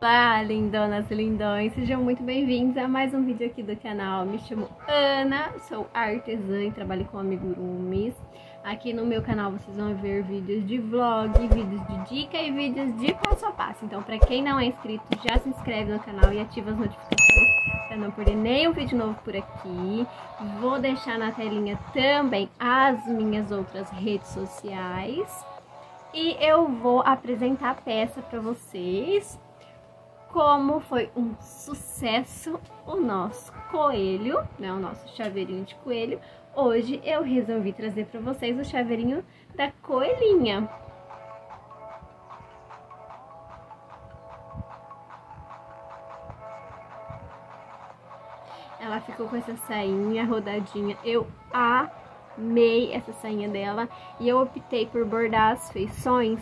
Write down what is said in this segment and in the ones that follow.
Olá, lindonas e lindões, sejam muito bem-vindos a mais um vídeo aqui do canal. Me chamo Ana, sou artesã e trabalho com amigurumis. Aqui no meu canal vocês vão ver vídeos de vlog, vídeos de dica e vídeos de passo a passo. Então, para quem não é inscrito, já se inscreve no canal e ativa as notificações para não perder nenhum vídeo novo por aqui. Vou deixar na telinha também as minhas outras redes sociais. E eu vou apresentar a peça para vocês. Como foi um sucesso o nosso coelho, né, o nosso chaveirinho de coelho. Hoje eu resolvi trazer para vocês o chaveirinho da coelhinha. Ela ficou com essa sainha rodadinha, eu amei essa sainha dela. E eu optei por bordar as feições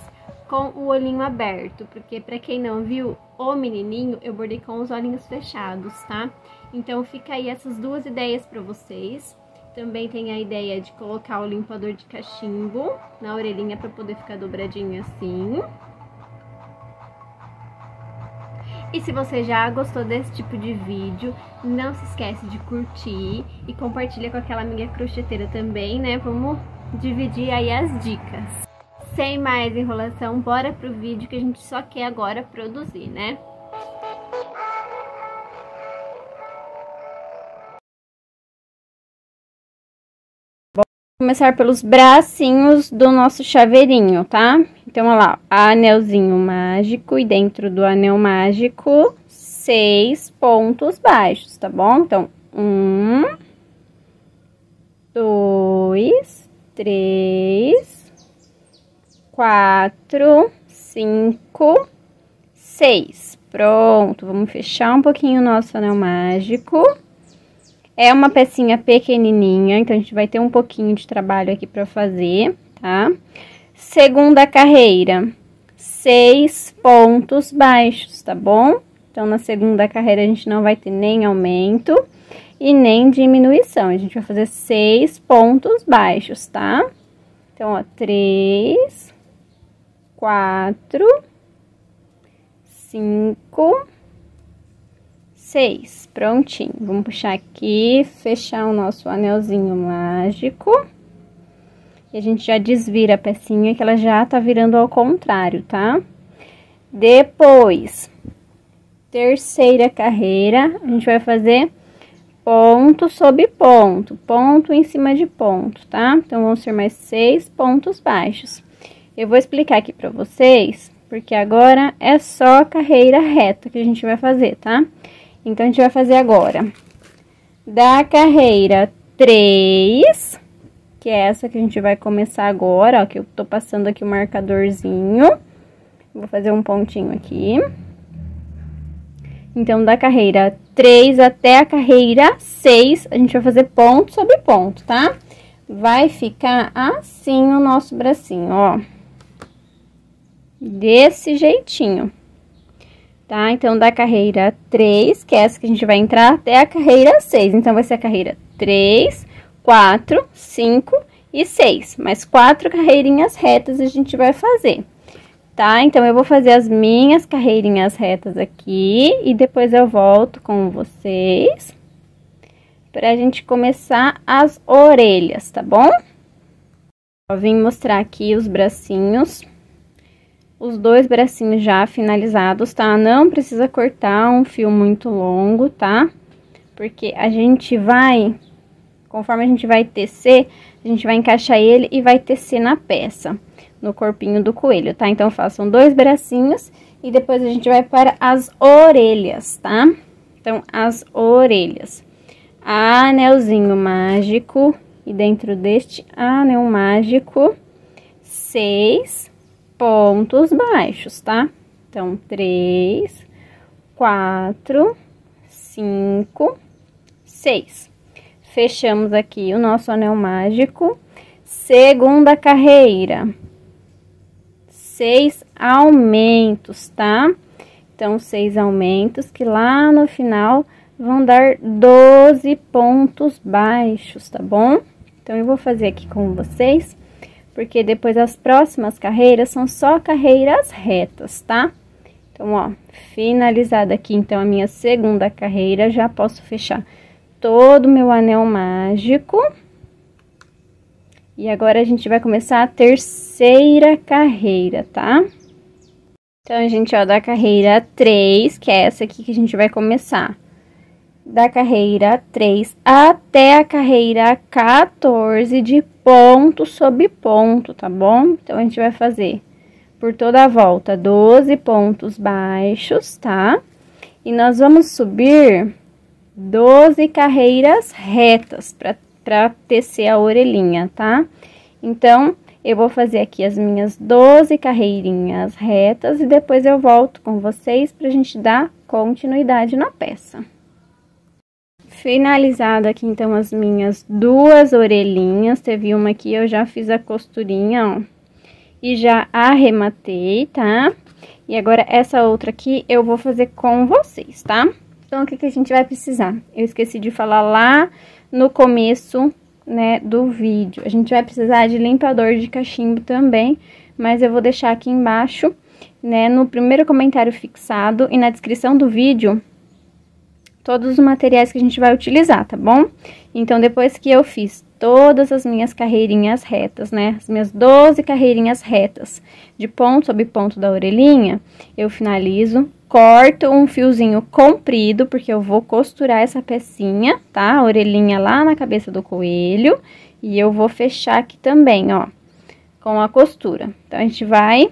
com o olhinho aberto, porque pra quem não viu, o menininho eu bordei com os olhinhos fechados, tá? Então fica aí essas duas ideias pra vocês. Também tem a ideia de colocar o limpador de cachimbo na orelhinha pra poder ficar dobradinho assim. E se você já gostou desse tipo de vídeo, não se esquece de curtir e compartilha com aquela amiga crocheteira também, né? Vamos dividir aí as dicas. Sem mais enrolação, bora pro vídeo que a gente só quer agora produzir, né? Vou começar pelos bracinhos do nosso chaveirinho, tá? Então, olha lá, anelzinho mágico e dentro do anel mágico, 6 pontos baixos, tá bom? Então, 1, 2, 3... 4, 5, 6. Pronto, vamos fechar um pouquinho o nosso anel mágico. É uma pecinha pequenininha, então a gente vai ter um pouquinho de trabalho aqui pra fazer, tá? Segunda carreira, 6 pontos baixos, tá bom? Então, na segunda carreira a gente não vai ter nem aumento e nem diminuição. A gente vai fazer 6 pontos baixos, tá? Então, ó, 3... 4, 5, 6, prontinho. Vamos puxar aqui, fechar o nosso anelzinho mágico. E a gente já desvira a pecinha que ela já tá virando ao contrário, tá? Depois, terceira carreira, a gente vai fazer ponto sobre ponto, ponto em cima de ponto, tá? Então, vão ser mais 6 pontos baixos. Eu vou explicar aqui pra vocês, porque agora é só carreira reta que a gente vai fazer, tá? Então, a gente vai fazer agora da carreira 3, que é essa que a gente vai começar agora, ó, que eu tô passando aqui o marcadorzinho. Vou fazer um pontinho aqui. Então, da carreira 3 até a carreira 6, a gente vai fazer ponto sobre ponto, tá? Vai ficar assim o nosso bracinho, ó. Desse jeitinho, tá? Então, da carreira 3, que é essa que a gente vai entrar, até a carreira 6. Então, vai ser a carreira 3, 4, 5 e 6. Mais 4 carreirinhas retas a gente vai fazer, tá? Então, eu vou fazer as minhas carreirinhas retas aqui e depois eu volto com vocês pra gente começar as orelhas, tá bom? Eu vim mostrar aqui os bracinhos. Os dois bracinhos já finalizados, tá? Não precisa cortar um fio muito longo, tá? Porque a gente vai, conforme a gente vai tecer, a gente vai encaixar ele e vai tecer na peça, no corpinho do coelho, tá? Então, façam dois bracinhos e depois a gente vai para as orelhas, tá? Então, as orelhas. Anelzinho mágico e dentro deste anel mágico, 6 pontos baixos, tá? Então, 3, 4, 5, 6. Fechamos aqui o nosso anel mágico. Segunda carreira, 6 aumentos, tá? Então, 6 aumentos que lá no final vão dar 12 pontos baixos, tá bom? Então, eu vou fazer aqui com vocês, porque depois as próximas carreiras são só carreiras retas, tá? Então, Então, ó, finalizada aqui, então, a minha segunda carreira, já posso fechar todo o meu anel mágico. E agora, a gente vai começar a terceira carreira, tá? Então, gente, ó, da carreira 3, que é essa aqui que a gente vai começar. Da carreira 3 até a carreira 14 de ponto sobre ponto, tá bom? Então, a gente vai fazer por toda a volta 12 pontos baixos, tá? E nós vamos subir 12 carreiras retas para tecer a orelhinha, tá? Então, eu vou fazer aqui as minhas 12 carreirinhas retas e depois eu volto com vocês pra gente dar continuidade na peça. Finalizado aqui, então, as minhas duas orelhinhas. Teve uma aqui, eu já fiz a costurinha, ó, e já arrematei, tá? E agora, essa outra aqui, eu vou fazer com vocês, tá? Então, o que a gente vai precisar? Eu esqueci de falar lá no começo, né, do vídeo. A gente vai precisar de limpador de cachimbo também, mas eu vou deixar aqui embaixo, né, no primeiro comentário fixado e na descrição do vídeo, todos os materiais que a gente vai utilizar, tá bom? Então, depois que eu fiz todas as minhas carreirinhas retas, né? As minhas 12 carreirinhas retas de ponto sobre ponto da orelhinha, eu finalizo, corto um fiozinho comprido, porque eu vou costurar essa pecinha, tá? A orelhinha lá na cabeça do coelho. E eu vou fechar aqui também, ó, com a costura. Então, a gente vai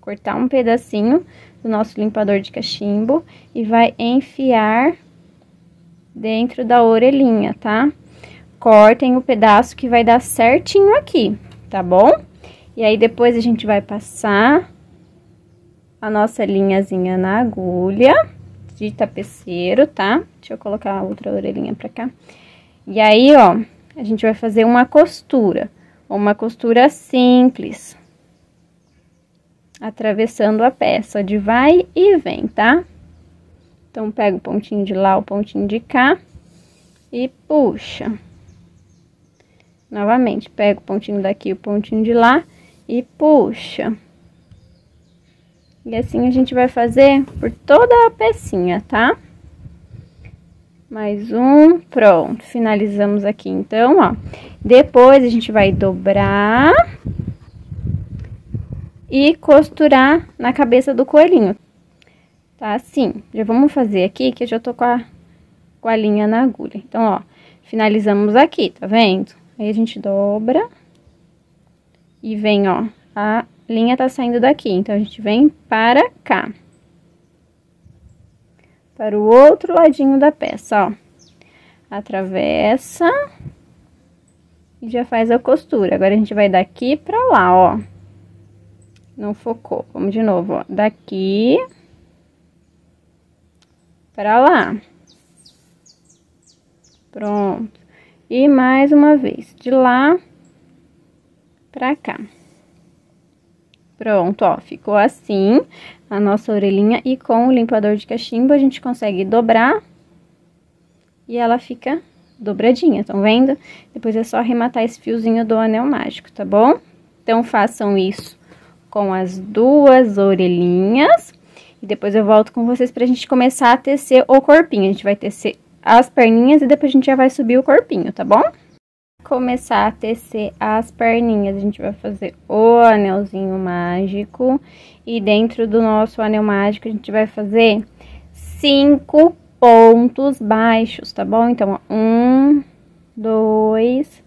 cortar um pedacinho do nosso limpador de cachimbo e vai enfiar dentro da orelhinha, tá? Cortem o pedaço que vai dar certinho aqui, tá bom? E aí, depois a gente vai passar a nossa linhazinha na agulha de tapeceiro, tá? Deixa eu colocar a outra orelhinha pra cá. E aí, ó, a gente vai fazer uma costura simples, atravessando a peça de vai e vem, tá? Então, pega o pontinho de lá, o pontinho de cá e puxa. Novamente, pega o pontinho daqui, o pontinho de lá e puxa. E assim a gente vai fazer por toda a pecinha, tá? Mais um, pronto. Finalizamos aqui, então, ó. Depois, a gente vai dobrar e costurar na cabeça do coelhinho, tá? Assim, já vamos fazer aqui, que eu já tô com a linha na agulha. Então, ó, finalizamos aqui, tá vendo? Aí, a gente dobra e vem, ó, a linha tá saindo daqui, então, a gente vem para cá. Para o outro ladinho da peça, ó. Atravessa e já faz a costura. Agora, a gente vai daqui pra lá, ó. Não focou. Vamos de novo, ó. Daqui pra lá. Pronto. E mais uma vez, de lá pra cá. Pronto, ó. Ficou assim a nossa orelhinha. E com o limpador de cachimbo, a gente consegue dobrar e ela fica dobradinha, estão vendo? Depois é só arrematar esse fiozinho do anel mágico, tá bom? Então, façam isso com as duas orelhinhas. E depois eu volto com vocês pra gente começar a tecer o corpinho. A gente vai tecer as perninhas e depois a gente já vai subir o corpinho, tá bom? Começar a tecer as perninhas, a gente vai fazer o anelzinho mágico. E dentro do nosso anel mágico, a gente vai fazer 5 pontos baixos, tá bom? Então, ó, 1, 2,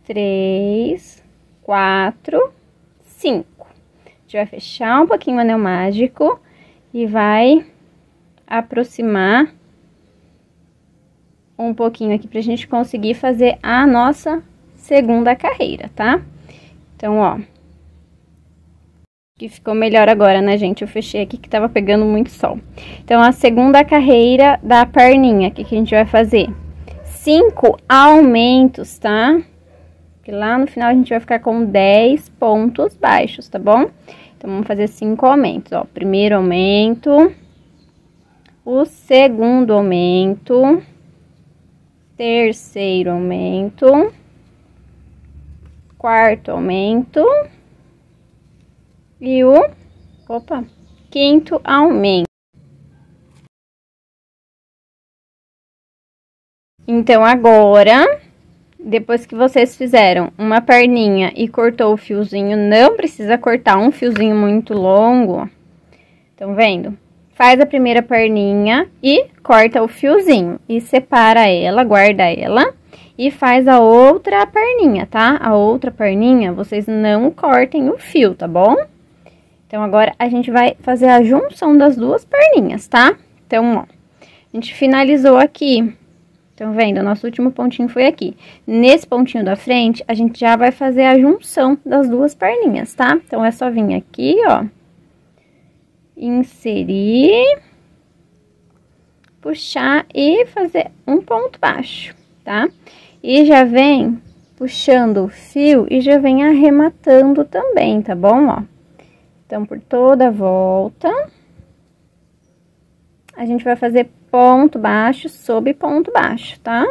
3, 4, 5. A gente vai fechar um pouquinho o anel mágico e vai aproximar um pouquinho aqui pra gente conseguir fazer a nossa segunda carreira, tá? Então, ó, que ficou melhor agora, né, gente? Eu fechei aqui que tava pegando muito sol. Então, a segunda carreira da perninha, o que a gente vai fazer? 5 aumentos, tá? Porque lá no final a gente vai ficar com 10 pontos baixos, tá bom? Então, vamos fazer 5 aumentos, ó. Primeiro aumento, o segundo aumento, terceiro aumento, quarto aumento e quinto aumento. Então, agora, depois que vocês fizeram uma perninha e cortou o fiozinho, não precisa cortar um fiozinho muito longo, ó. Estão vendo? Faz a primeira perninha e corta o fiozinho. E separa ela, guarda ela. E faz a outra perninha, tá? A outra perninha, vocês não cortem o fio, tá bom? Então, agora, a gente vai fazer a junção das duas perninhas, tá? Então, ó, a gente finalizou aqui. Estão vendo? O nosso último pontinho foi aqui. Nesse pontinho da frente, a gente já vai fazer a junção das duas perninhas, tá? Então, é só vir aqui, ó. Inserir. Puxar e fazer um ponto baixo, tá? E já vem puxando o fio e já vem arrematando também, tá bom? Ó. Então, por toda a volta, a gente vai fazer ponto baixo sobre ponto baixo, tá?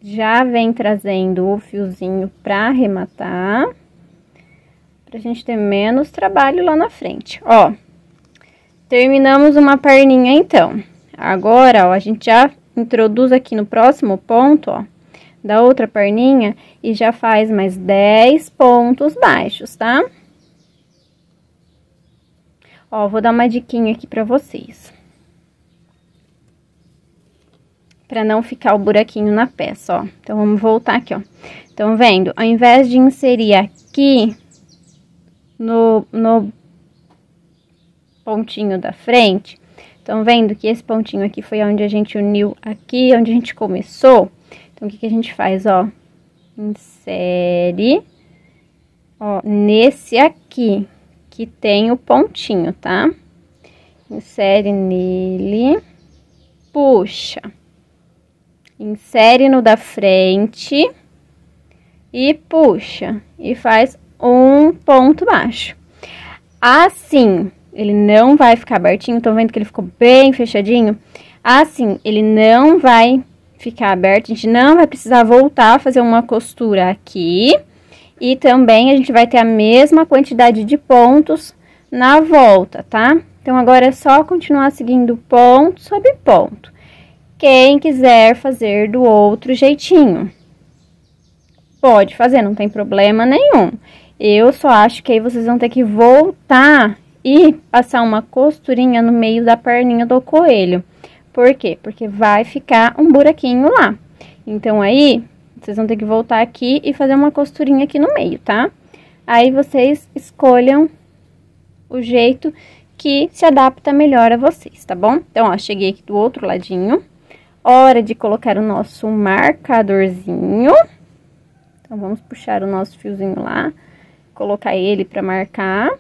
Já vem trazendo o fiozinho pra arrematar, pra gente ter menos trabalho lá na frente. Ó, terminamos uma perninha então. Agora, ó, a gente já introduz aqui no próximo ponto, ó, da outra perninha e já faz mais 10 pontos baixos, tá? Ó, vou dar uma diquinha aqui pra vocês. Pra não ficar o buraquinho na peça, ó. Então, vamos voltar aqui, ó. Estão vendo? Ao invés de inserir aqui no pontinho da frente, estão vendo que esse pontinho aqui foi onde a gente uniu aqui, onde a gente começou? Então, o que que a gente faz, ó? Insere, ó, nesse aqui, que tem o pontinho, tá? Insere nele, puxa. Insere no da frente e puxa. E faz um ponto baixo. Assim, ele não vai ficar abertinho, estão vendo que ele ficou bem fechadinho? Assim, ele não vai ficar aberto, a gente não vai precisar voltar a fazer uma costura aqui. E também a gente vai ter a mesma quantidade de pontos na volta, tá? Então, agora é só continuar seguindo ponto sobre ponto. Quem quiser fazer do outro jeitinho, pode fazer, não tem problema nenhum. Eu só acho que aí vocês vão ter que voltar e passar uma costurinha no meio da perninha do coelho. Por quê? Porque vai ficar um buraquinho lá. Então, aí, vocês vão ter que voltar aqui e fazer uma costurinha aqui no meio, tá? Aí, vocês escolham o jeito que se adapta melhor a vocês, tá bom? Então, ó, cheguei aqui do outro ladinho. Hora de colocar o nosso marcadorzinho. Então, vamos puxar o nosso fiozinho lá, colocar ele pra marcar.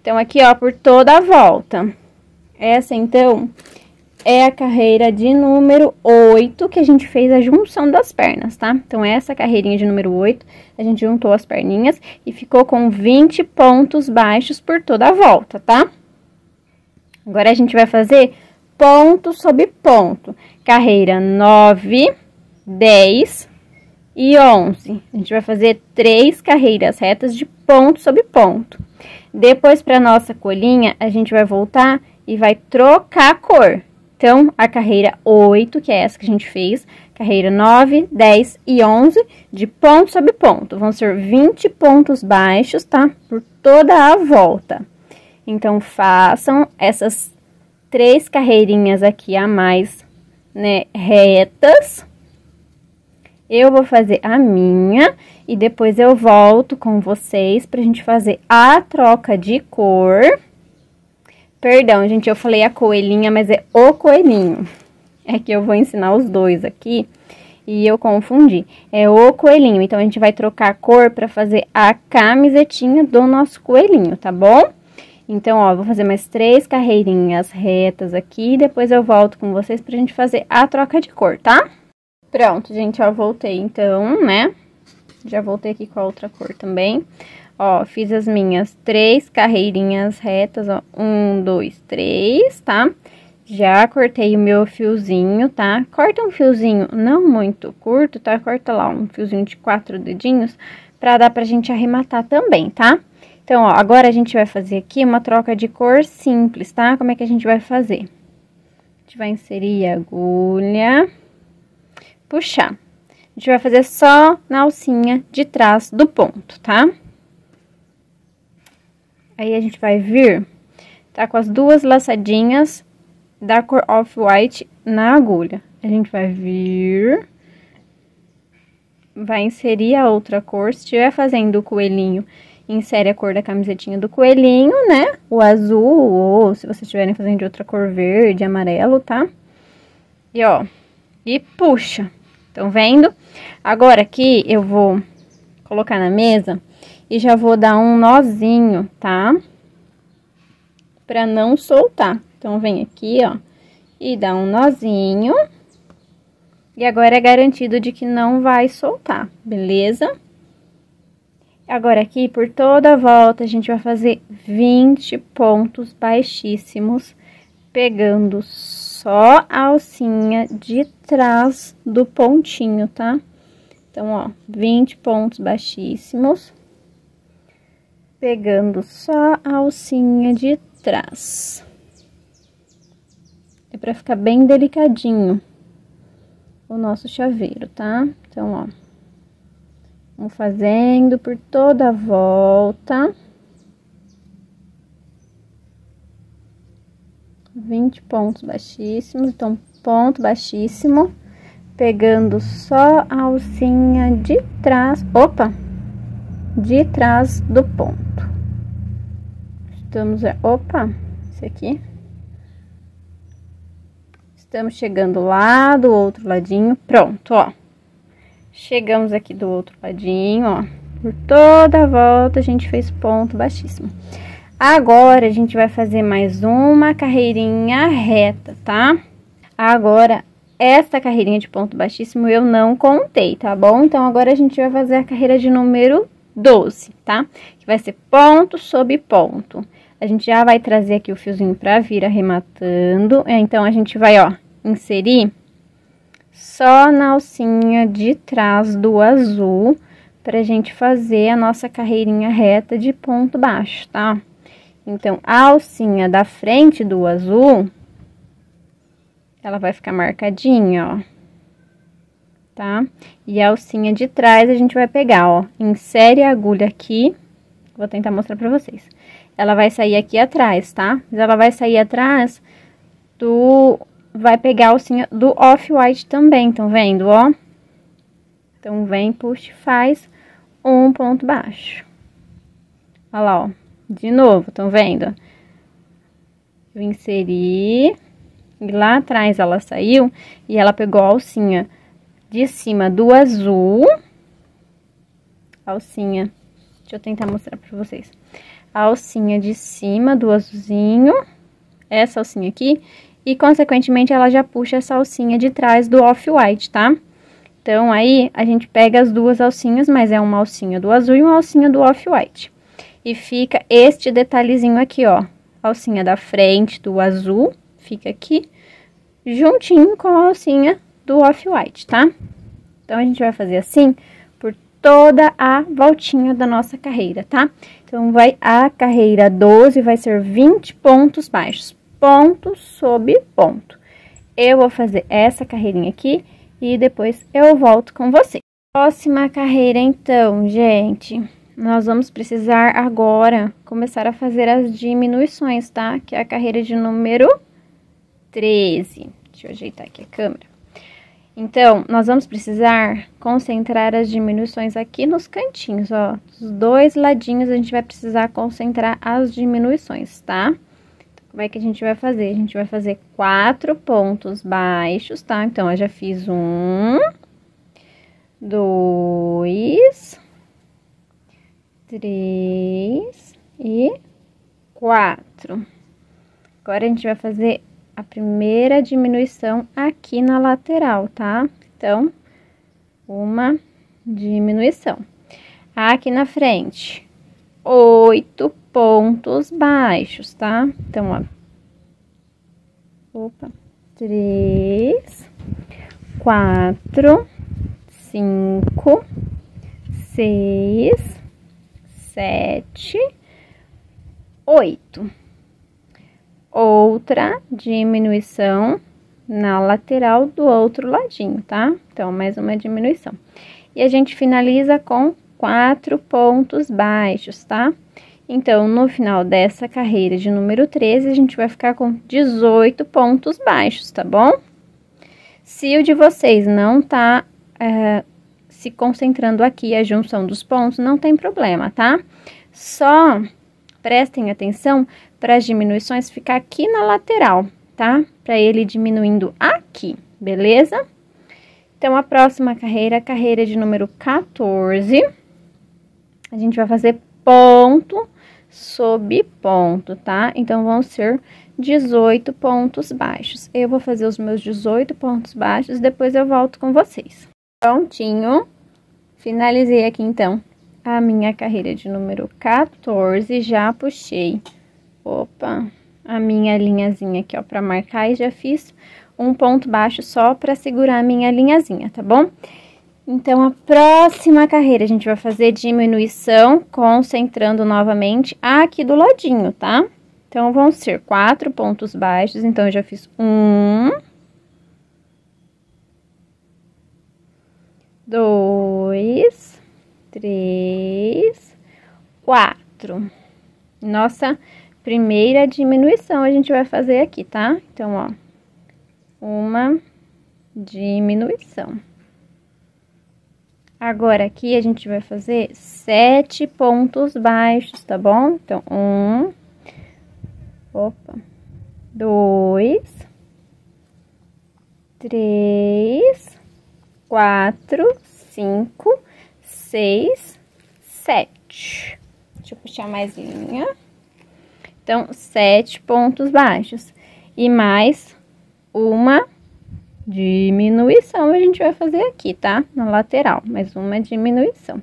Então, aqui, ó, por toda a volta. Essa, então, é a carreira de número 8, que a gente fez a junção das pernas, tá? Então, essa carreirinha de número 8, a gente juntou as perninhas e ficou com 20 pontos baixos por toda a volta, tá? Agora, a gente vai fazer ponto sobre ponto. Carreira 9, 10 e 11. A gente vai fazer 3 carreiras retas de ponto sobre ponto. Depois, para nossa colinha, a gente vai voltar e vai trocar a cor. Então, a carreira 8, que é essa que a gente fez, carreira 9, 10 e 11, de ponto sobre ponto. Vão ser 20 pontos baixos, tá? Por toda a volta. Então, façam essas 3 carreirinhas aqui a mais, né, retas. Eu vou fazer a minha e depois eu volto com vocês pra gente fazer a troca de cor. Perdão, gente, eu falei a coelhinha, mas é o coelhinho. É que eu vou ensinar os dois aqui e eu confundi. É o coelhinho, então a gente vai trocar a cor pra fazer a camisetinha do nosso coelhinho, tá bom? Então, ó, vou fazer mais 3 carreirinhas retas aqui, depois eu volto com vocês pra gente fazer a troca de cor, tá? Pronto, gente, ó, voltei então, né? Já voltei aqui com a outra cor também. Ó, fiz as minhas 3 carreirinhas retas, ó, 1, 2, 3, tá? já cortei o meu fiozinho, tá? Corta um fiozinho não muito curto, tá? Corta lá um fiozinho de 4 dedinhos pra dar pra gente arrematar também, tá? Então, ó, agora a gente vai fazer aqui uma troca de cor simples, tá? Como é que a gente vai fazer? A gente vai inserir a agulha, puxar. A gente vai fazer só na alcinha de trás do ponto, tá? Aí, a gente vai vir, tá com as duas laçadinhas da cor off-white na agulha. A gente vai vir, vai inserir a outra cor. Se estiver fazendo o coelhinho, insere a cor da camisetinha do coelhinho, né? O azul, ou se vocês estiverem fazendo de outra cor, verde, amarelo, tá? E, ó, e puxa. Estão vendo? Agora aqui eu vou colocar na mesa e já vou dar um nozinho, tá? Pra não soltar. Então, vem aqui, ó, e dá um nozinho. E agora é garantido de que não vai soltar, beleza? Agora aqui, por toda a volta, a gente vai fazer 20 pontos baixíssimos, pegando só a alcinha de trás do pontinho, tá? Então, ó, 20 pontos baixíssimos, pegando só a alcinha de trás. É pra ficar bem delicadinho o nosso chaveiro, tá? Então, ó, vamos fazendo por toda a volta. 20 pontos baixíssimos, então, ponto baixíssimo, pegando só a alcinha de trás, opa, de trás do ponto. Estamos, opa, esse aqui. Estamos chegando lá do outro ladinho, pronto, ó. Chegamos aqui do outro ladinho, ó. Por toda a volta a gente fez ponto baixíssimo. Agora, a gente vai fazer mais uma carreirinha reta, tá? Agora, esta carreirinha de ponto baixíssimo eu não contei, tá bom? Então, agora a gente vai fazer a carreira de número 12, tá? Que vai ser ponto sobre ponto. A gente já vai trazer aqui o fiozinho pra vir arrematando. Então, a gente vai, ó, inserir só na alcinha de trás do azul pra gente fazer a nossa carreirinha reta de ponto baixo, tá? Então, a alcinha da frente do azul, ela vai ficar marcadinha, ó, tá? E a alcinha de trás a gente vai pegar, ó, insere a agulha aqui, vou tentar mostrar pra vocês. Ela vai sair aqui atrás, tá? Mas ela vai sair atrás vai pegar a alcinha do off-white também, estão vendo, ó? Então, vem, puxa e faz um ponto baixo. Olha lá, ó. De novo, estão vendo? Eu inseri, e lá atrás ela saiu, e ela pegou a alcinha de cima do azul. Alcinha, deixa eu tentar mostrar pra vocês. A alcinha de cima do azulzinho, essa alcinha aqui, e consequentemente ela já puxa essa alcinha de trás do off-white, tá? Então, aí a gente pega as duas alcinhas, mas é uma alcinha do azul e uma alcinha do off-white. E fica este detalhezinho aqui, ó, alcinha da frente do azul, fica aqui, juntinho com a alcinha do off-white, tá? Então, a gente vai fazer assim por toda a voltinha da nossa carreira, tá? Então, a carreira 12 vai ser 20 pontos baixos, ponto sobre ponto. Eu vou fazer essa carreirinha aqui e depois eu volto com vocês. Próxima carreira, então, gente, nós vamos precisar agora começar a fazer as diminuições, tá? Que é a carreira de número 13. Deixa eu ajeitar aqui a câmera. Então, nós vamos precisar concentrar as diminuições aqui nos cantinhos, ó. Dos dois ladinhos a gente vai precisar concentrar as diminuições, tá? Como é que a gente vai fazer? A gente vai fazer 4 pontos baixos, tá? Então, eu já fiz 1, 2, 3 e 4. Agora, a gente vai fazer a primeira diminuição aqui na lateral, tá? Então, uma diminuição. Aqui na frente, 8 pontos baixos, tá? Então, ó, 3, 4, 5, 6, 7, 8. Outra diminuição na lateral do outro ladinho, tá? Então, mais uma diminuição. E a gente finaliza com 4 pontos baixos, tá? Então, no final dessa carreira de número 13, a gente vai ficar com 18 pontos baixos, tá bom? Se o de vocês não tá se concentrando aqui a junção dos pontos, não tem problema, tá? Só prestem atenção para as diminuições ficar aqui na lateral, tá? Para ele diminuindo aqui, beleza? Então, a próxima carreira, a carreira de número 14, a gente vai fazer ponto sobre ponto, tá? Então, vão ser 18 pontos baixos. Eu vou fazer os meus 18 pontos baixos, depois eu volto com vocês. Prontinho. Finalizei aqui, então, a minha carreira de número 14, já puxei, a minha linhazinha aqui, ó, pra marcar e já fiz um ponto baixo só pra segurar a minha linhazinha, tá bom? Então, a próxima carreira a gente vai fazer diminuição, concentrando novamente aqui do ladinho, tá? Então, vão ser 4 pontos baixos, então, eu já fiz 1, 2, 3, 4. Nossa primeira diminuição a gente vai fazer aqui, tá? Então, ó, uma diminuição. Agora, aqui a gente vai fazer 7 pontos baixos, tá bom? Então, 2, 3, 4, 5, 6, 7. Deixa eu puxar mais linha. Então, 7 pontos baixos. E mais uma diminuição a gente vai fazer aqui, tá? Na lateral, mais uma diminuição.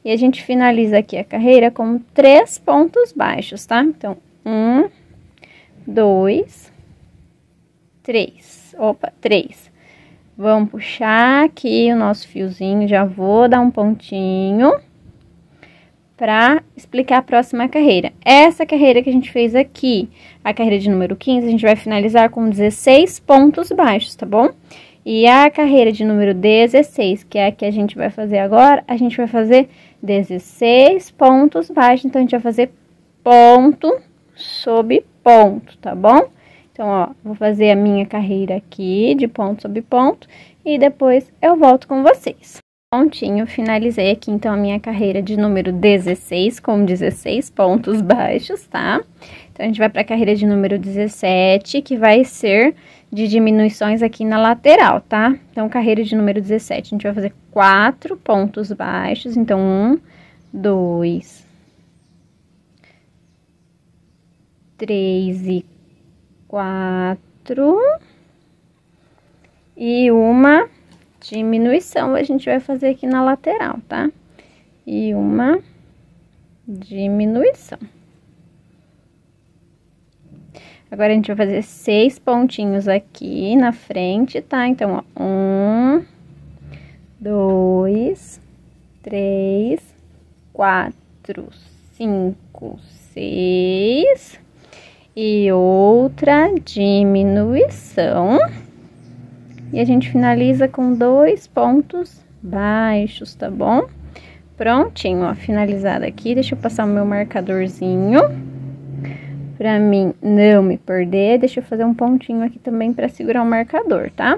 E a gente finaliza aqui a carreira com 3 pontos baixos, tá? Então, 1, 2, 3. 3. Vamos puxar aqui o nosso fiozinho, já vou dar um pontinho para explicar a próxima carreira. Essa carreira que a gente fez aqui, a carreira de número 15, a gente vai finalizar com 16 pontos baixos, tá bom? E a carreira de número 16, que é a que a gente vai fazer agora, a gente vai fazer 16 pontos baixos, então a gente vai fazer ponto sobre ponto, tá bom? Então, ó, vou fazer a minha carreira aqui de ponto sobre ponto e depois eu volto com vocês. Prontinho, finalizei aqui, então, a minha carreira de número 16 com 16 pontos baixos, tá? Então, a gente vai para a carreira de número 17, que vai ser de diminuições aqui na lateral, tá? Então, carreira de número 17, a gente vai fazer 4 pontos baixos, então, 1, 2, 3 e 4 e uma diminuição a gente vai fazer aqui na lateral, tá? E uma diminuição. Agora, a gente vai fazer 6 pontinhos aqui na frente, tá? Então, ó, 1, 2, 3, 4, 5, 6... E outra diminuição. E a gente finaliza com 2 pontos baixos, tá bom? Prontinho, ó, finalizado aqui. Deixa eu passar o meu marcadorzinho, pra mim não me perder. Deixa eu fazer um pontinho aqui também pra segurar o marcador, tá?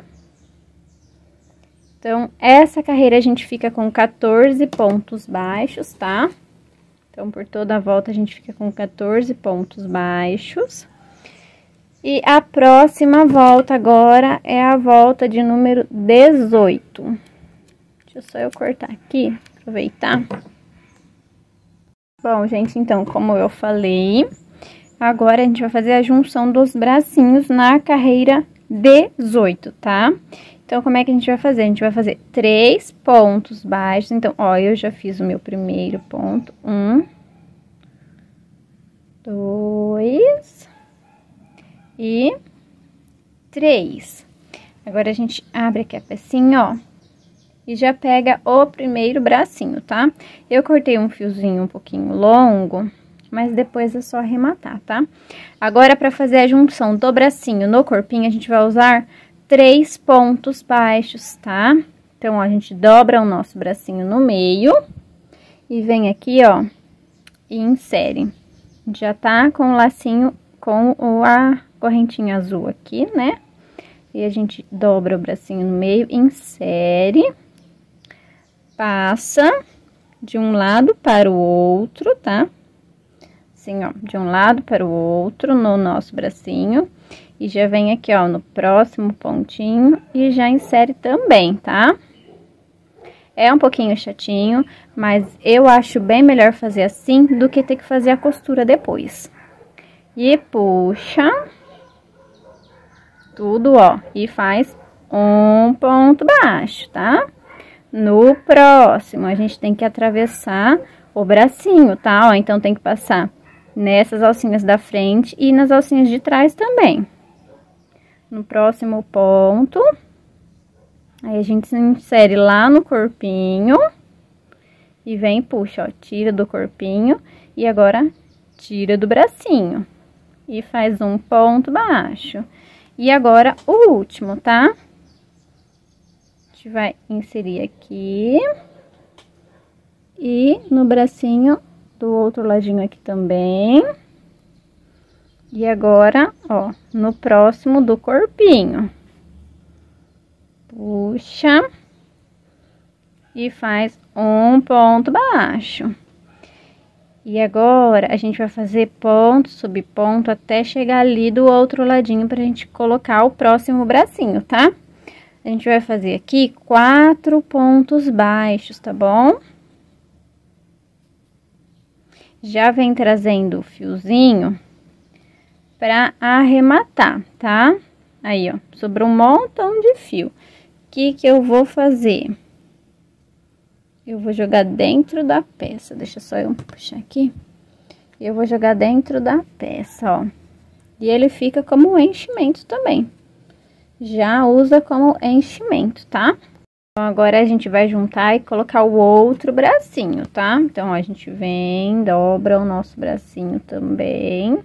Então, essa carreira a gente fica com 14 pontos baixos, tá? Então, por toda a volta, a gente fica com 14 pontos baixos. E a próxima volta agora é a volta de número 18. Deixa só eu cortar aqui, aproveitar. Bom, gente, então, como eu falei, agora a gente vai fazer a junção dos bracinhos na carreira 18, tá? Então, como é que a gente vai fazer? A gente vai fazer 3 pontos baixos. Então, ó, eu já fiz o meu primeiro ponto. 1, 2 e 3. Agora, a gente abre aqui a pecinha, ó, e já pega o primeiro bracinho, tá? Eu cortei um fiozinho um pouquinho longo, mas depois é só arrematar, tá? Agora, para fazer a junção do bracinho no corpinho, a gente vai usar 3 pontos baixos, tá? Então, ó, a gente dobra o nosso bracinho no meio e vem aqui, ó, e insere. Já tá com o lacinho, com a correntinha azul aqui, né? E a gente dobra o bracinho no meio, insere, passa de um lado para o outro, tá? Assim, ó, de um lado para o outro no nosso bracinho. E já vem aqui, ó, no próximo pontinho e já insere também, tá? É um pouquinho chatinho, mas eu acho bem melhor fazer assim do que ter que fazer a costura depois. E puxa tudo, ó, e faz um ponto baixo, tá? No próximo, a gente tem que atravessar o bracinho, tá? Ó, então, tem que passar nessas alcinhas da frente e nas alcinhas de trás também. No próximo ponto, aí a gente insere lá no corpinho e vem, puxa, ó, tira do corpinho e agora tira do bracinho e faz um ponto baixo. E agora, o último, tá? A gente vai inserir aqui e no bracinho do outro ladinho aqui também. E agora, ó, no próximo do corpinho. Puxa e faz um ponto baixo. E agora, a gente vai fazer ponto, subponto, até chegar ali do outro ladinho pra gente colocar o próximo bracinho, tá? A gente vai fazer aqui 4 pontos baixos, tá bom? Já vem trazendo o fiozinho pra arrematar, tá? Aí, ó, sobrou um montão de fio. O que que eu vou fazer? Eu vou jogar dentro da peça, deixa só eu puxar aqui. Eu vou jogar dentro da peça, ó. E ele fica como enchimento também. Já usa como enchimento, tá? Então, agora a gente vai juntar e colocar o outro bracinho, tá? Então, ó, a gente vem, dobra o nosso bracinho também.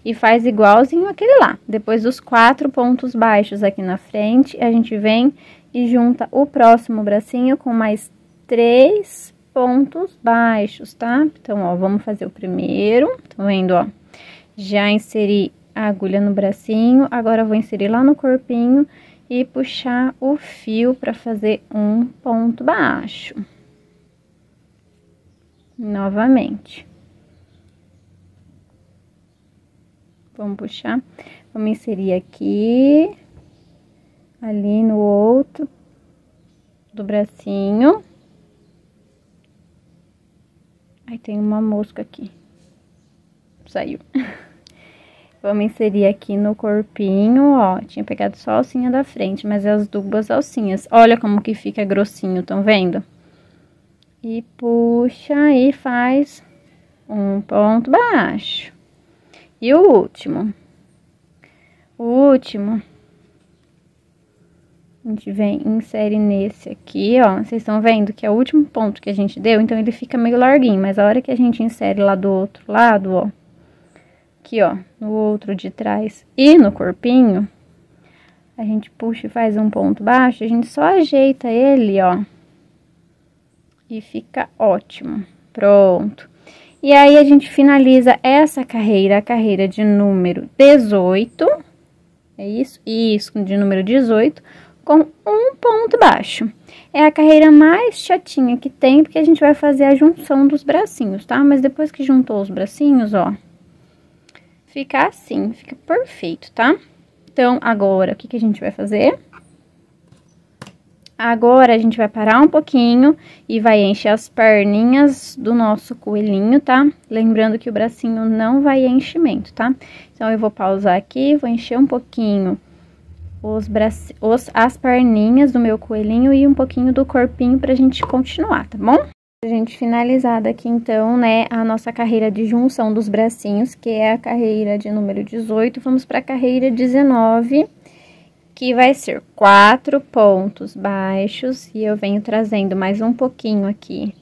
E faz igualzinho aquele lá. Depois dos 4 pontos baixos aqui na frente, a gente vem e junta o próximo bracinho com mais 3 pontos baixos, tá? Então, ó, vamos fazer o primeiro. Tá vendo, ó? Já inseri a agulha no bracinho, agora eu vou inserir lá no corpinho e puxar o fio para fazer um ponto baixo. Novamente. Vamos puxar, vamos inserir aqui, ali no outro do bracinho. Aí tem uma mosca aqui. Saiu. Vamos inserir aqui no corpinho, ó. Tinha pegado só a alcinha da frente, mas é as 2 alcinhas. Olha como que fica grossinho, estão vendo? E puxa e faz um ponto baixo. E o último. O último. A gente vem e insere nesse aqui, ó. Vocês estão vendo que é o último ponto que a gente deu, então ele fica meio larguinho. Mas a hora que a gente insere lá do outro lado, ó. Aqui, ó, no outro de trás e no corpinho, a gente puxa e faz um ponto baixo, a gente só ajeita ele, ó. E fica ótimo. Pronto. E aí, a gente finaliza essa carreira, a carreira de número 18. É isso? Isso, de número 18. Com um ponto baixo. É a carreira mais chatinha que tem, porque a gente vai fazer a junção dos bracinhos, tá? Mas depois que juntou os bracinhos, ó, fica assim, fica perfeito, tá? Então, agora, o que que a gente vai fazer? Agora, a gente vai parar um pouquinho e vai encher as perninhas do nosso coelhinho, tá? Lembrando que o bracinho não vai enchimento, tá? Então, eu vou pausar aqui, vou encher um pouquinho as perninhas do meu coelhinho e um pouquinho do corpinho pra gente continuar, tá bom? A gente finalizada aqui, então, né, a nossa carreira de junção dos bracinhos, que é a carreira de número 18, vamos pra carreira 19, que vai ser 4 pontos baixos, e eu venho trazendo mais um pouquinho aqui,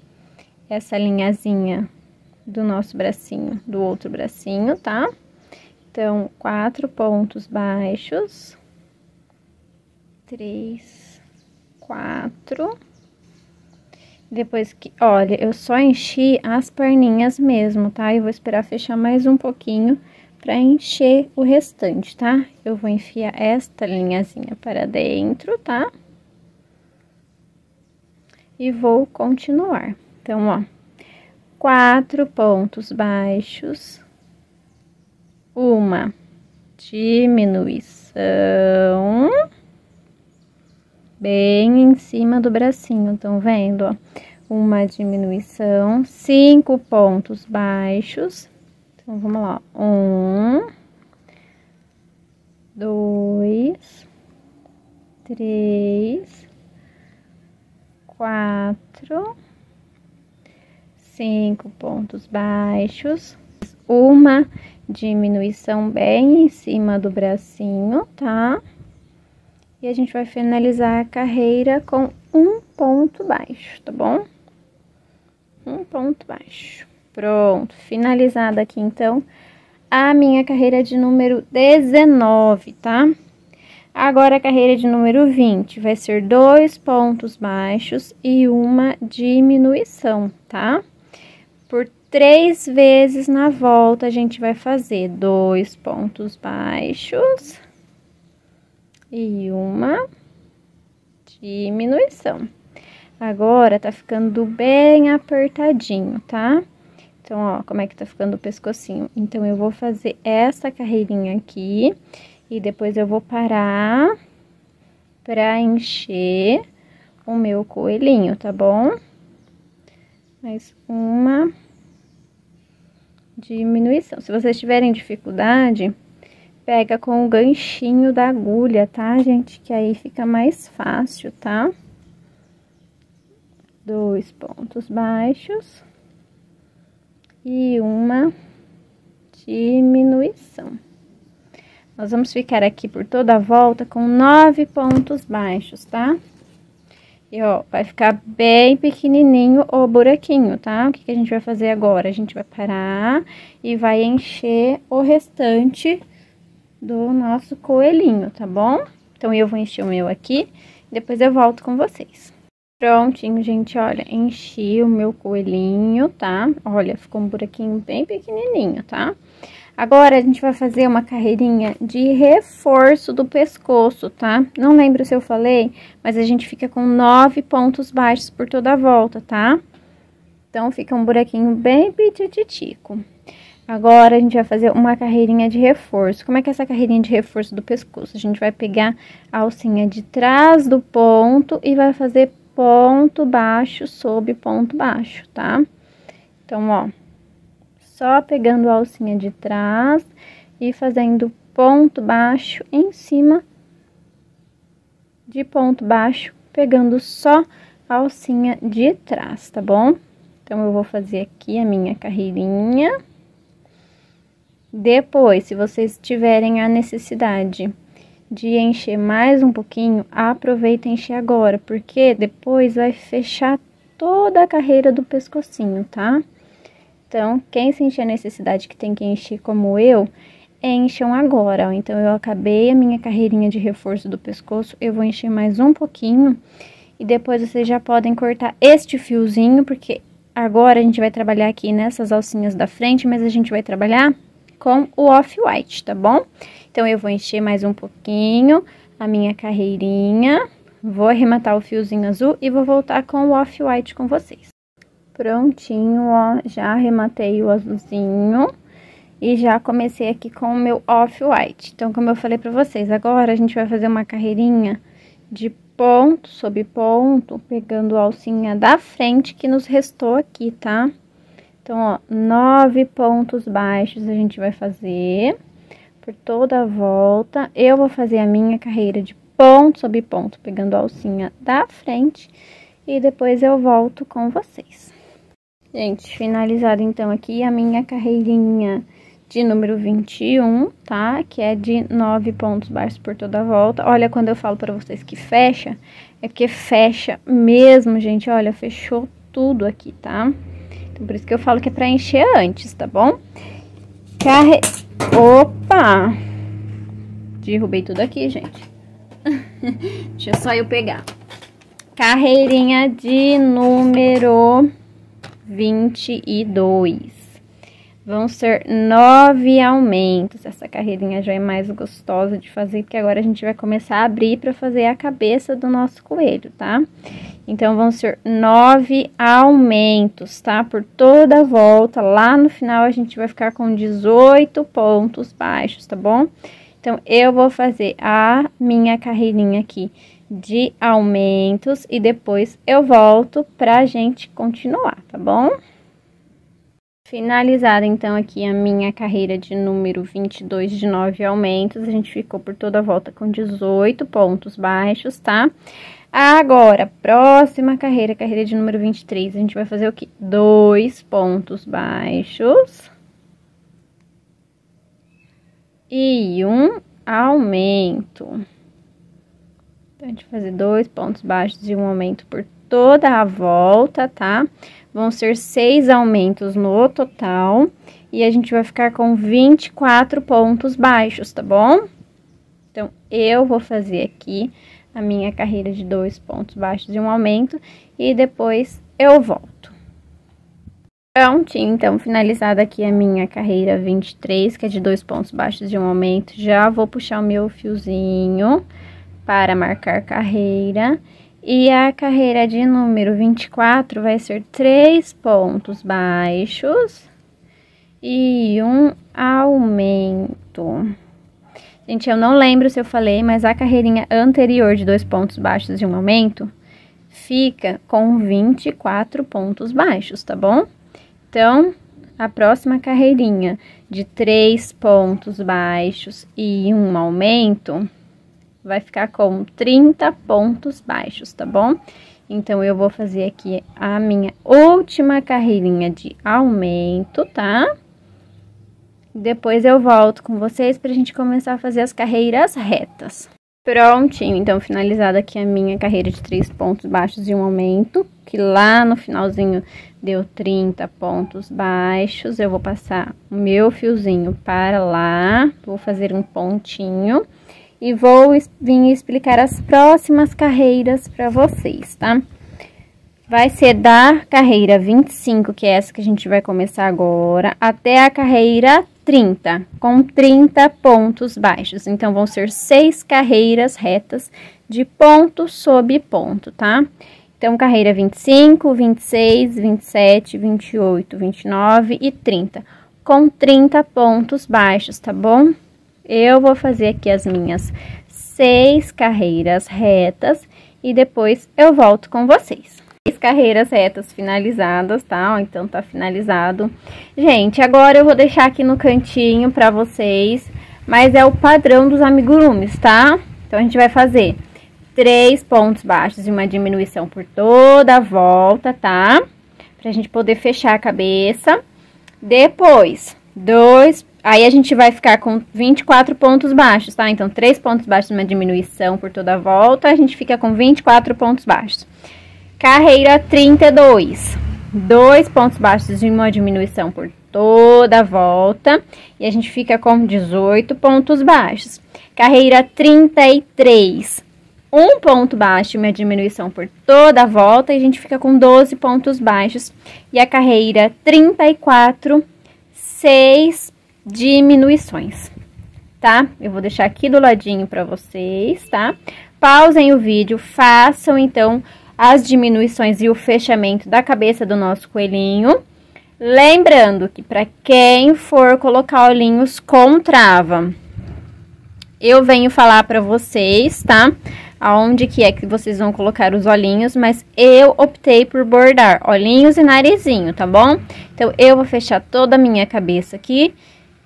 essa linhazinha do nosso bracinho, do outro bracinho, tá? Então, 4 pontos baixos, 3, 4. Depois que, olha, eu só enchi as perninhas mesmo, tá? Eu vou esperar fechar mais um pouquinho pra encher o restante, tá? Eu vou enfiar esta linhazinha para dentro, tá? E vou continuar. Então, ó, 4 pontos baixos, uma diminuição, bem em cima do bracinho, estão vendo, ó? Uma diminuição, 5 pontos baixos. Então, vamos lá, 1, 2, 3, 4, 5 pontos baixos, uma diminuição bem em cima do bracinho, tá? E a gente vai finalizar a carreira com um ponto baixo, tá bom? Um ponto baixo. Pronto, finalizada aqui, então, a minha carreira de número 19, tá? Agora, a carreira de número 20 vai ser 2 pontos baixos e uma diminuição, tá? Por 3 vezes na volta, a gente vai fazer 2 pontos baixos e uma diminuição. Agora, tá ficando bem apertadinho, tá? Então, ó, como é que tá ficando o pescocinho. Então, eu vou fazer essa carreirinha aqui e depois eu vou parar pra encher o meu coelhinho, tá bom? Mais uma diminuição. Se vocês tiverem dificuldade, pega com o ganchinho da agulha, tá, gente? Que aí fica mais fácil, tá? 2 pontos baixos e uma diminuição. Nós vamos ficar aqui por toda a volta com 9 pontos baixos, tá? E, ó, vai ficar bem pequenininho o buraquinho, tá? O que que a gente vai fazer agora? A gente vai parar e vai encher o restante do nosso coelhinho, tá bom? Então, eu vou encher o meu aqui, depois eu volto com vocês. Prontinho, gente, olha, enchi o meu coelhinho, tá? Olha, ficou um buraquinho bem pequenininho, tá? Agora, a gente vai fazer uma carreirinha de reforço do pescoço, tá? Não lembro se eu falei, mas a gente fica com 9 pontos baixos por toda a volta, tá? Então, fica um buraquinho bem petititico. Agora, a gente vai fazer uma carreirinha de reforço. Como é que é essa carreirinha de reforço do pescoço? A gente vai pegar a alcinha de trás do ponto e vai fazer ponto baixo sobre ponto baixo, tá? Então, ó, só pegando a alcinha de trás e fazendo ponto baixo em cima de ponto baixo, pegando só a alcinha de trás, tá bom? Então, eu vou fazer aqui a minha carreirinha. Depois, se vocês tiverem a necessidade de encher mais um pouquinho, aproveita e encher agora, porque depois vai fechar toda a carreira do pescocinho, tá? Então, quem sentir a necessidade que tem que encher como eu, encham agora, ó. Então, eu acabei a minha carreirinha de reforço do pescoço, eu vou encher mais um pouquinho e depois vocês já podem cortar este fiozinho, porque agora a gente vai trabalhar aqui nessas alcinhas da frente, mas a gente vai trabalhar com o off-white, tá bom? Então, eu vou encher mais um pouquinho a minha carreirinha, vou arrematar o fiozinho azul e vou voltar com o off-white com vocês. Prontinho, ó, já arrematei o azulzinho e já comecei aqui com o meu off-white. Então, como eu falei pra vocês, agora a gente vai fazer uma carreirinha de ponto sobre ponto, pegando a alcinha da frente que nos restou aqui, tá? Então, ó, 9 pontos baixos a gente vai fazer por toda a volta. Eu vou fazer a minha carreira de ponto sobre ponto, pegando a alcinha da frente e depois eu volto com vocês. Gente, finalizada então aqui a minha carreirinha de número 21, tá? Que é de 9 pontos baixos por toda a volta. Olha, quando eu falo pra vocês que fecha, é porque fecha mesmo, gente. Olha, fechou tudo aqui, tá? Então, por isso que eu falo que é pra encher antes, tá bom? Opa! Derrubei tudo aqui, gente. Deixa só eu pegar. Carreirinha de número 22. Vão ser 9 aumentos. Essa carreirinha já é mais gostosa de fazer, porque agora a gente vai começar a abrir para fazer a cabeça do nosso coelho, tá? Então, vão ser 9 aumentos, tá? Por toda a volta. Lá no final, a gente vai ficar com 18 pontos baixos, tá bom? Então, eu vou fazer a minha carreirinha aqui de aumentos e depois eu volto pra gente continuar, tá bom? Finalizada, então, aqui a minha carreira de número 22 de 9 aumentos, a gente ficou por toda a volta com 18 pontos baixos, tá? Agora, próxima carreira, carreira de número 23, a gente vai fazer o quê? 2 pontos baixos e um aumento. Então, a gente vai fazer 2 pontos baixos e um aumento por toda a volta, tá? Vão ser 6 aumentos no total e a gente vai ficar com 24 pontos baixos, tá bom? Então, eu vou fazer aqui a minha carreira de 2 pontos baixos e um aumento e depois eu volto. Prontinho, então, finalizada aqui a minha carreira 23, que é de 2 pontos baixos e um aumento, já vou puxar o meu fiozinho para marcar carreira. E a carreira de número 24 vai ser 3 pontos baixos e um aumento. Gente, eu não lembro se eu falei, mas a carreirinha anterior de 2 pontos baixos e um aumento fica com 24 pontos baixos, tá bom? Então, a próxima carreirinha de 3 pontos baixos e um aumento vai ficar com 30 pontos baixos, tá bom? Então, eu vou fazer aqui a minha última carreirinha de aumento, tá? Depois eu volto com vocês pra gente começar a fazer as carreiras retas. Prontinho, então, finalizada aqui a minha carreira de 3 pontos baixos e um aumento, que lá no finalzinho deu 30 pontos baixos. Eu vou passar o meu fiozinho para lá, vou fazer um pontinho. E vou vir explicar as próximas carreiras para vocês, tá? Vai ser da carreira 25, que é essa que a gente vai começar agora, até a carreira 30, com 30 pontos baixos. Então, vão ser 6 carreiras retas de ponto sobre ponto, tá? Então, carreira 25, 26, 27, 28, 29 e 30, com 30 pontos baixos, tá bom? Eu vou fazer aqui as minhas 6 carreiras retas e depois eu volto com vocês. 6 carreiras retas finalizadas, tá? Então, tá finalizado. Gente, agora eu vou deixar aqui no cantinho pra vocês, mas é o padrão dos amigurumis, tá? Então, a gente vai fazer 3 pontos baixos e uma diminuição por toda a volta, tá? Pra gente poder fechar a cabeça. Depois, aí a gente vai ficar com 24 pontos baixos, tá? Então, 3 pontos baixos e uma diminuição por toda a volta, a gente fica com 24 pontos baixos. Carreira 32, 2 pontos baixos e uma diminuição por toda a volta, e a gente fica com 18 pontos baixos. Carreira 33, 1 ponto baixo e uma diminuição por toda a volta, e a gente fica com 12 pontos baixos. E a carreira 34, 6 diminuições, tá? Eu vou deixar aqui do ladinho para vocês, tá? Pausem o vídeo, façam então as diminuições e o fechamento da cabeça do nosso coelhinho. Lembrando que para quem for colocar olhinhos com trava, eu venho falar para vocês, tá? Aonde que é que vocês vão colocar os olhinhos, mas eu optei por bordar olhinhos e narizinho, tá bom? Então, eu vou fechar toda a minha cabeça aqui,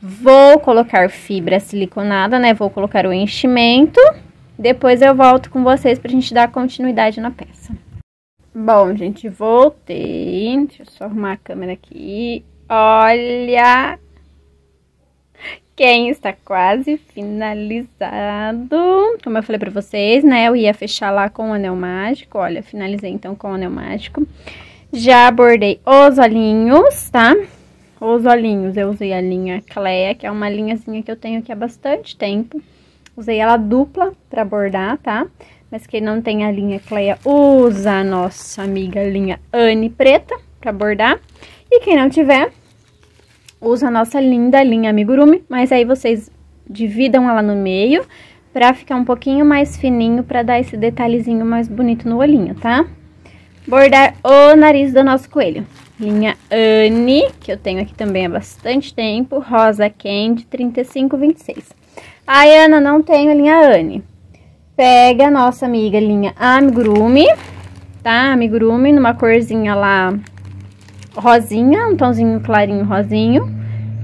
vou colocar fibra siliconada, né? Vou colocar o enchimento, depois eu volto com vocês pra gente dar continuidade na peça. Bom, gente, voltei, deixa eu só arrumar a câmera aqui, olha quem? Está quase finalizado. Como eu falei pra vocês, né? Eu ia fechar lá com o anel mágico. Olha, finalizei então com o anel mágico. Já bordei os olhinhos, tá? Os olhinhos, eu usei a linha Clea, que é uma linhazinha que eu tenho aqui há bastante tempo. Usei ela dupla pra bordar, tá? Mas quem não tem a linha Clea, usa a nossa amiga linha Anne preta pra bordar. E quem não tiver, usa a nossa linda linha Amigurumi, mas aí vocês dividam ela no meio pra ficar um pouquinho mais fininho, pra dar esse detalhezinho mais bonito no olhinho, tá? Bordar o nariz do nosso coelho. Linha Anne, que eu tenho aqui também há bastante tempo, rosa candy 3526. Ai, Ana, não tenho a linha Anne. Pega a nossa amiga linha Amigurumi, tá? Amigurumi numa corzinha lá rosinha, um tomzinho clarinho rosinho,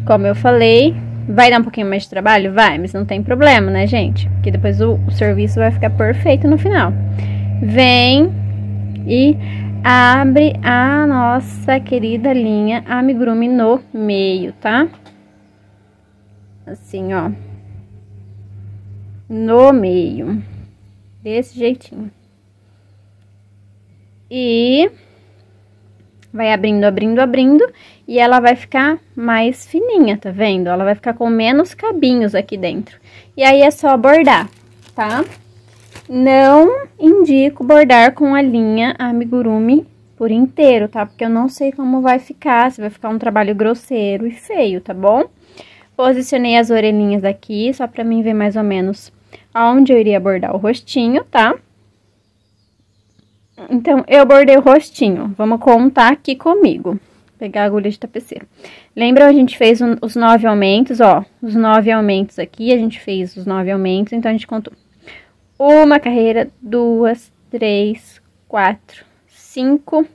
como eu falei. Vai dar um pouquinho mais de trabalho? Vai, mas não tem problema, né, gente? Porque depois o serviço vai ficar perfeito no final. Vem e abre a nossa querida linha Amigurumi no meio, tá? Assim, ó. No meio. Desse jeitinho. E vai abrindo, abrindo, abrindo. E ela vai ficar mais fininha, tá vendo? Ela vai ficar com menos cabinhos aqui dentro. E aí é só bordar, tá? Não indico bordar com a linha Amigurumi por inteiro, tá? Porque eu não sei como vai ficar, se vai ficar um trabalho grosseiro e feio, tá bom? Posicionei as orelhinhas aqui, só pra mim ver mais ou menos aonde eu iria bordar o rostinho, tá? Então, eu bordei o rostinho. Vamos contar aqui comigo. Vou pegar a agulha de tapeceiro. Lembra, a gente fez os 9 aumentos, ó. Os 9 aumentos aqui, a gente fez os 9 aumentos, então a gente contou. Uma carreira, 2, 3, 4, 5,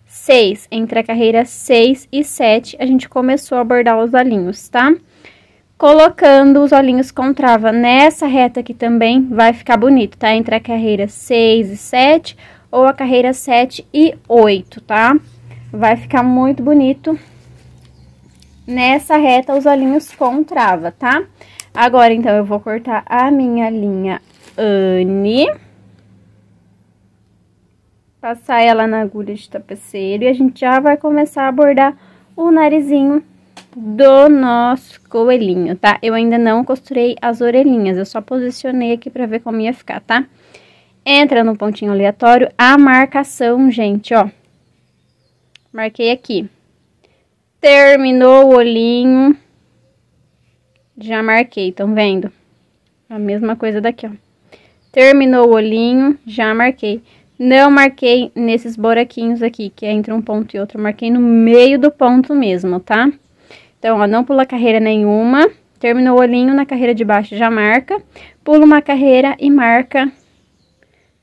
6. Entre a carreira 6 e 7, a gente começou a bordar os olhinhos, tá? Colocando os olhinhos com trava nessa reta aqui também vai ficar bonito, tá? Entre a carreira 6 e 7 ou a carreira 7 e 8, tá? Vai ficar muito bonito nessa reta os olhinhos com trava, tá? Agora, então, eu vou cortar a minha linha Anne, passar ela na agulha de tapeceiro e a gente já vai começar a bordar o narizinho do nosso coelhinho, tá? Eu ainda não costurei as orelhinhas, eu só posicionei aqui pra ver como ia ficar, tá? Entra no pontinho aleatório, a marcação, gente, ó. Marquei aqui. Terminou o olhinho, já marquei, estão vendo? A mesma coisa daqui, ó. Terminou o olhinho, já marquei. Não marquei nesses buraquinhos aqui, que é entre um ponto e outro. Marquei no meio do ponto mesmo, tá? Então, ó, não pula carreira nenhuma. Terminou o olhinho, na carreira de baixo já marca. Pula uma carreira e marca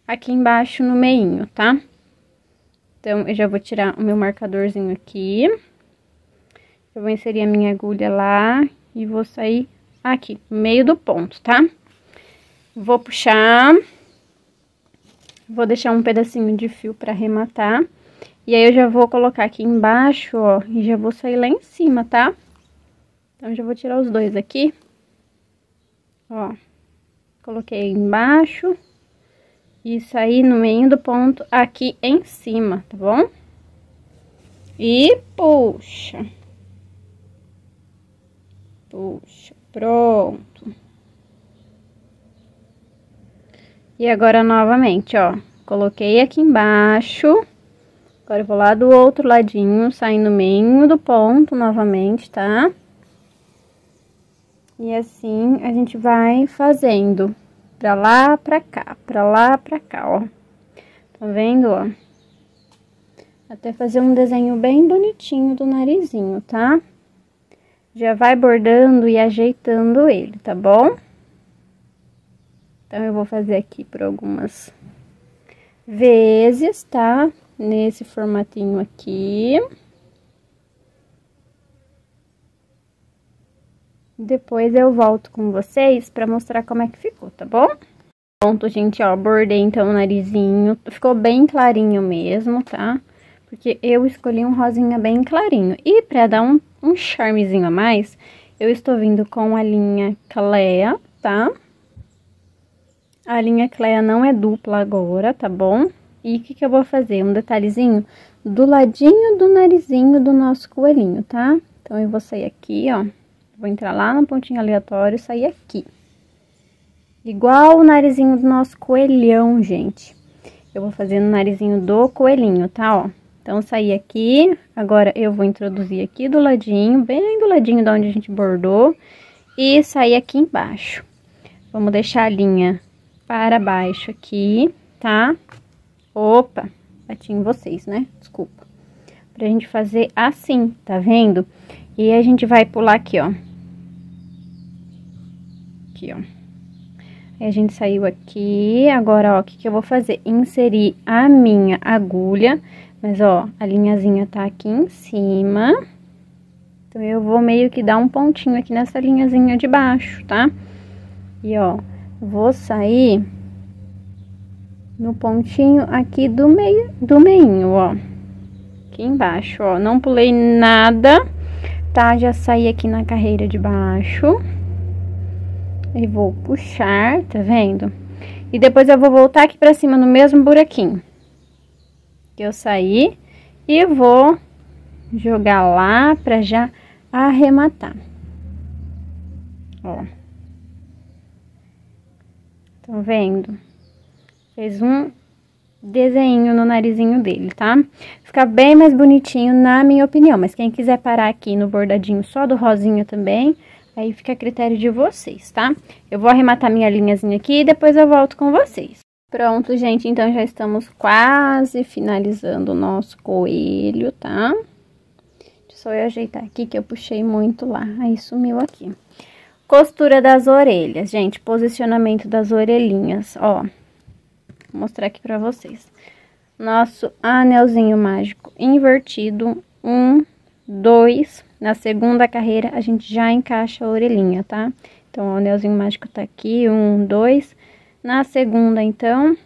aqui embaixo no meinho, tá? Então, eu já vou tirar o meu marcadorzinho aqui. Eu vou inserir a minha agulha lá e vou sair aqui, no meio do ponto, tá? Vou puxar, vou deixar um pedacinho de fio pra arrematar. E aí, eu já vou colocar aqui embaixo, ó, e já vou sair lá em cima, tá? Então, já vou tirar os dois aqui. Ó, coloquei embaixo e saí no meio do ponto aqui em cima, tá bom? E puxa. Puxa, pronto. E agora, novamente, ó, coloquei aqui embaixo. Agora, eu vou lá do outro ladinho, sair no meio do ponto novamente, tá? E assim, a gente vai fazendo pra lá, pra cá, ó. Tá vendo, ó? Até fazer um desenho bem bonitinho do narizinho, tá? Já vai bordando e ajeitando ele, tá bom? Então, eu vou fazer aqui por algumas vezes, tá? Nesse formatinho aqui. Depois eu volto com vocês pra mostrar como é que ficou, tá bom? Pronto, gente, ó, bordei então o narizinho. Ficou bem clarinho mesmo, tá? Porque eu escolhi um rosinha bem clarinho. E pra dar um charmezinho a mais, Eu estou vindo com a linha Clea, tá? A linha Clea não é dupla agora, tá bom? E o que eu vou fazer? Um detalhezinho do ladinho do narizinho do nosso coelhinho, tá? Então, eu vou sair aqui, ó. Vou entrar lá no pontinho aleatório e sair aqui. Igual o narizinho do nosso coelhão, gente. Eu vou fazer no narizinho do coelhinho, tá, ó? Então, saí aqui. Agora, eu vou introduzir aqui do ladinho, bem do ladinho de onde a gente bordou. E sair aqui embaixo. Vamos deixar a linha para baixo aqui, tá? Opa, bati em vocês, né? Desculpa. Pra gente fazer assim, tá vendo? E a gente vai pular aqui, ó. Aqui, ó. Aí a gente saiu aqui. Agora, ó, o que eu vou fazer? Inserir a minha agulha. Mas, ó, a linhazinha tá aqui em cima. Então, eu vou meio que dar um pontinho aqui nessa linhazinha de baixo, tá? E, ó, vou sair no pontinho aqui do meinho, ó. Aqui embaixo, ó. Não pulei nada, tá? Já saí aqui na carreira de baixo. E vou puxar, tá vendo? E depois eu vou voltar aqui pra cima no mesmo buraquinho que eu saí. E vou jogar lá pra já arrematar. Ó. Estão vendo? Fez um desenho no narizinho dele, tá? Fica bem mais bonitinho, na minha opinião. Mas quem quiser parar aqui no bordadinho só do rosinha também, aí fica a critério de vocês, tá? Eu vou arrematar minha linhazinha aqui e depois eu volto com vocês. Pronto, gente, então já estamos quase finalizando o nosso coelho, tá? Só eu ajeitar aqui que eu puxei muito lá, aí sumiu aqui. Costura das orelhas, gente, posicionamento das orelhinhas, ó. Vou mostrar aqui pra vocês. Nosso anelzinho mágico invertido, 1, 2, na segunda carreira a gente já encaixa a orelhinha, tá? Então, o anelzinho mágico tá aqui, 1, 2, na segunda, então,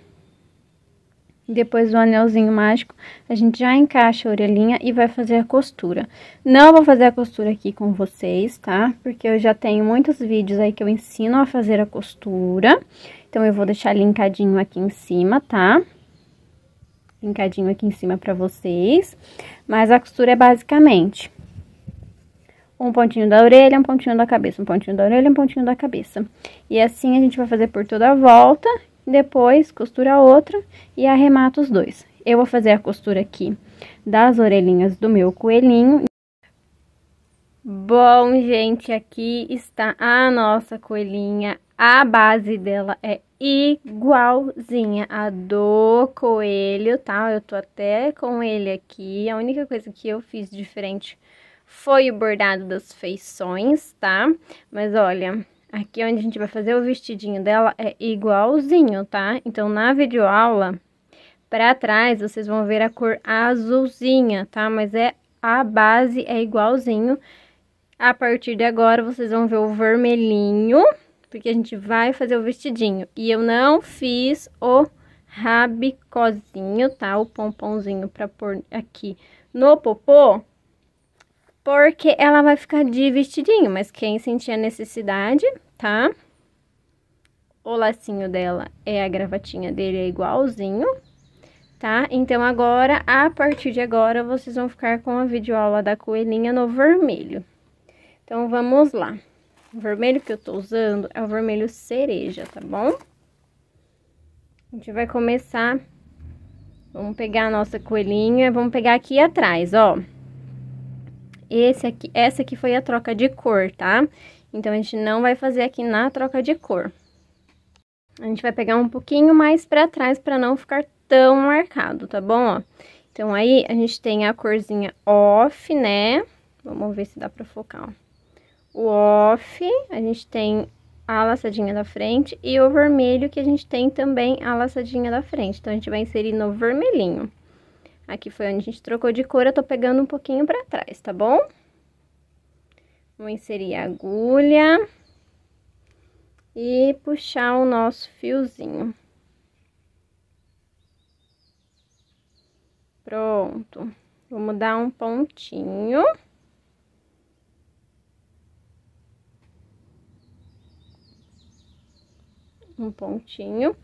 depois do anelzinho mágico, a gente já encaixa a orelhinha e vai fazer a costura. Não vou fazer a costura aqui com vocês, tá? Porque eu já tenho muitos vídeos aí que eu ensino a fazer a costura. Então, eu vou deixar linkadinho aqui em cima, tá? Linkadinho aqui em cima pra vocês. Mas a costura é basicamente um pontinho da orelha, um pontinho da cabeça, um pontinho da orelha, um pontinho da cabeça. E assim a gente vai fazer por toda a volta. Depois, costura a outra e arremata os dois. Eu vou fazer a costura aqui das orelhinhas do meu coelhinho. Bom, gente, aqui está a nossa coelhinha. A base dela é igualzinha a do coelho, tá? Eu tô até com ele aqui. A única coisa que eu fiz diferente foi o bordado das feições, tá? Mas olha, aqui onde a gente vai fazer o vestidinho dela é igualzinho, tá? Então, na videoaula, pra trás, vocês vão ver a cor azulzinha, tá? Mas a base é igualzinho. A partir de agora, vocês vão ver o vermelhinho, porque a gente vai fazer o vestidinho. E eu não fiz o rabicozinho, tá? O pomponzinho pra pôr aqui no popô, porque ela vai ficar de vestidinho, mas quem sentir a necessidade, tá? O lacinho dela a gravatinha dele é igualzinho, tá? Então, agora, a partir de agora, vocês vão ficar com a videoaula da coelhinha no vermelho. Então, vamos lá. O vermelho que eu tô usando é o vermelho cereja, tá bom? A gente vai começar, vamos pegar a nossa coelhinha, vamos pegar aqui atrás, ó. Essa aqui foi a troca de cor, tá? Então, a gente não vai fazer aqui na troca de cor. A gente vai pegar um pouquinho mais pra trás pra não ficar tão marcado, tá bom? Ó, então, aí, a gente tem a corzinha off, né? Vamos ver se dá pra focar, ó. O off, a gente tem a laçadinha da frente e o vermelho que a gente tem também a laçadinha da frente. Então, a gente vai inserir no vermelhinho. Aqui foi onde a gente trocou de cor, eu tô pegando um pouquinho pra trás, tá bom? Vou inserir a agulha e puxar o nosso fiozinho. Pronto. Vamos dar um pontinho. um pontinho.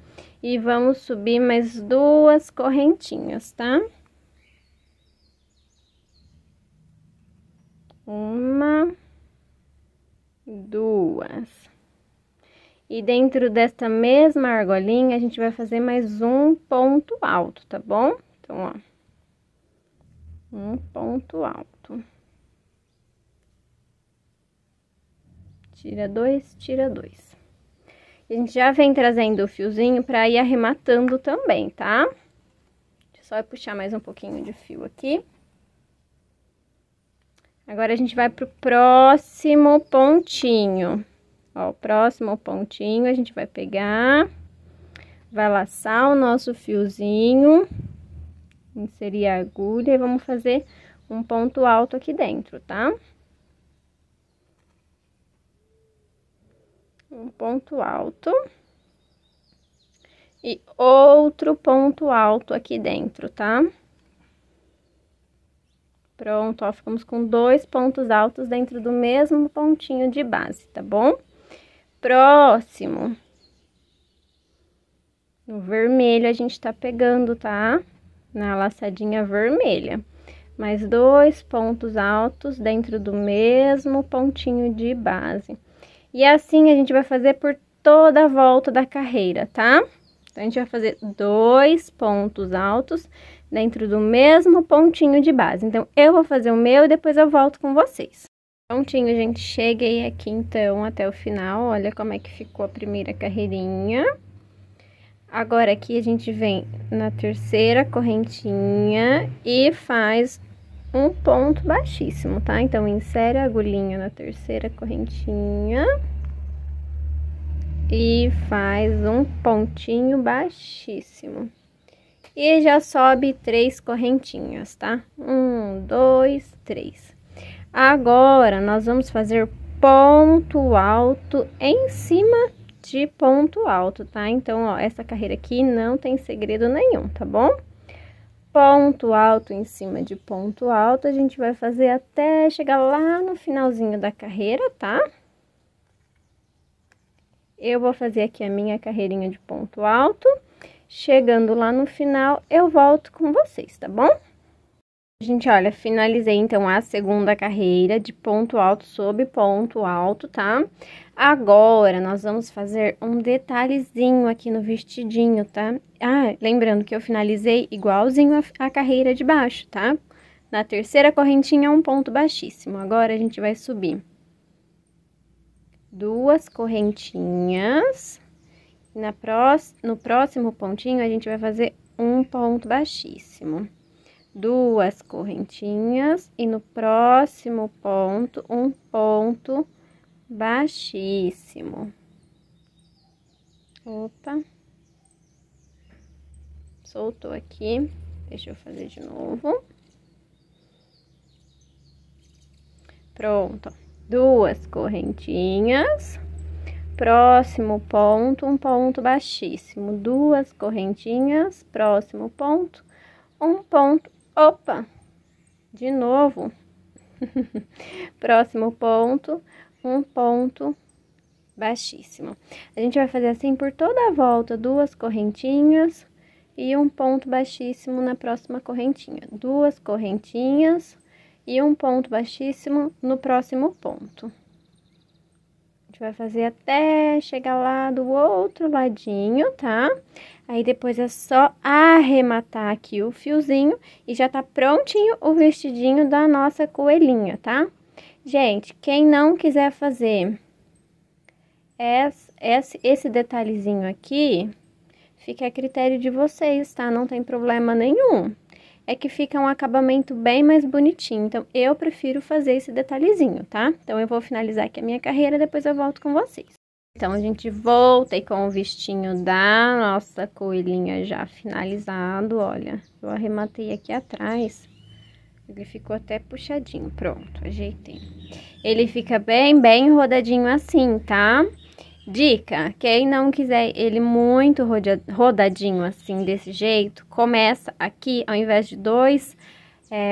E vamos subir mais 2 correntinhas, tá? Uma, 2. E dentro desta mesma argolinha, a gente vai fazer mais um ponto alto, tá bom? Então, ó, um ponto alto. Tira 2, tira 2. A gente já vem trazendo o fiozinho pra ir arrematando também, tá? Deixa eu só puxar mais um pouquinho de fio aqui. Agora, a gente vai pro próximo pontinho. Ó, o próximo pontinho, a gente vai pegar, vai laçar o nosso fiozinho, inserir a agulha e vamos fazer um ponto alto aqui dentro, tá? Um ponto alto. E outro ponto alto aqui dentro, tá? Pronto, ó, ficamos com 2 pontos altos dentro do mesmo pontinho de base, tá bom? Próximo. No vermelho a gente tá pegando, tá? Na laçadinha vermelha. Mais 2 pontos altos dentro do mesmo pontinho de base. E assim a gente vai fazer por toda a volta da carreira, tá? Então, a gente vai fazer 2 pontos altos dentro do mesmo pontinho de base. Então, eu vou fazer o meu e depois eu volto com vocês. Prontinho, gente, cheguei aqui então até o final, olha como é que ficou a primeira carreirinha. Agora aqui a gente vem na terceira correntinha e faz um ponto baixíssimo, tá? Então, insere a agulhinha na terceira correntinha e faz um pontinho baixíssimo. E já sobe 3 correntinhas, tá? 1, 2, 3. Agora, nós vamos fazer ponto alto em cima de ponto alto, tá? Então, ó, essa carreira aqui não tem segredo nenhum, tá bom? Ponto alto em cima de ponto alto, a gente vai fazer até chegar lá no finalzinho da carreira, tá? Eu vou fazer aqui a minha carreirinha de ponto alto. Chegando lá no final, eu volto com vocês, tá bom? Gente, olha, finalizei então a segunda carreira de ponto alto sobre ponto alto, tá? Agora, nós vamos fazer um detalhezinho aqui no vestidinho, tá? Ah, lembrando que eu finalizei igualzinho a carreira de baixo, tá? Na terceira correntinha, um ponto baixíssimo. Agora, a gente vai subir 2 correntinhas. No próximo pontinho, a gente vai fazer um ponto baixíssimo. 2 correntinhas e no próximo ponto, um ponto baixíssimo. Opa. Soltou aqui. Deixa eu fazer de novo. Pronto. 2 correntinhas. Próximo ponto, um ponto baixíssimo. 2 correntinhas. Próximo ponto, um ponto. Opa! De novo. Próximo ponto, um ponto baixíssimo. A gente vai fazer assim por toda a volta, 2 correntinhas e um ponto baixíssimo na próxima correntinha. 2 correntinhas e um ponto baixíssimo no próximo ponto. A gente vai fazer até chegar lá do outro ladinho, tá? Aí, depois é só arrematar aqui o fiozinho e já tá prontinho o vestidinho da nossa coelhinha, tá? Gente, quem não quiser fazer esse detalhezinho aqui, fica a critério de vocês, tá? Não tem problema nenhum. É que fica um acabamento bem mais bonitinho. Então, eu prefiro fazer esse detalhezinho, tá? Então, eu vou finalizar aqui a minha carreira, depois eu volto com vocês. Então, a gente volta aí com o vestinho da nossa coelhinha já finalizado, olha. Eu arrematei aqui atrás, ele ficou até puxadinho, pronto, ajeitei. Ele fica bem rodadinho assim, tá? Dica, quem não quiser ele muito rodadinho assim, desse jeito, começa aqui, ao invés de 2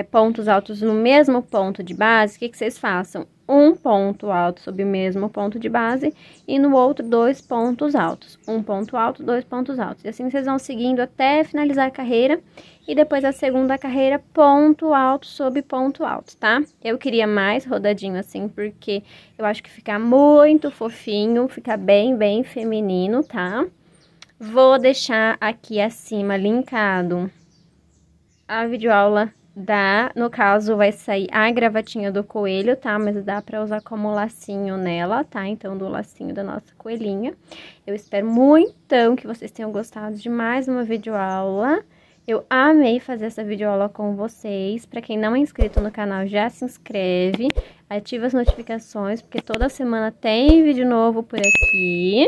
pontos altos no mesmo ponto de base, o que vocês façam? um ponto alto sobre o mesmo ponto de base e no outro 2 pontos altos. Um ponto alto, 2 pontos altos. E assim vocês vão seguindo até finalizar a carreira e depois a segunda carreira, ponto alto sobre ponto alto, tá? Eu queria mais rodadinho assim, porque eu acho que fica muito fofinho, fica bem feminino, tá? Vou deixar aqui acima linkado a videoaula no caso, vai sair a gravatinha do coelho, tá? Mas dá pra usar como lacinho nela, tá? Então, do lacinho da nossa coelhinha. Eu espero muito que vocês tenham gostado de mais uma videoaula. Eu amei fazer essa videoaula com vocês. Pra quem não é inscrito no canal, já se inscreve, ativa as notificações, porque toda semana tem vídeo novo por aqui.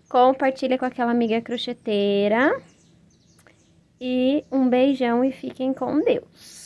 Compartilha com aquela amiga crocheteira. E um beijão e fiquem com Deus.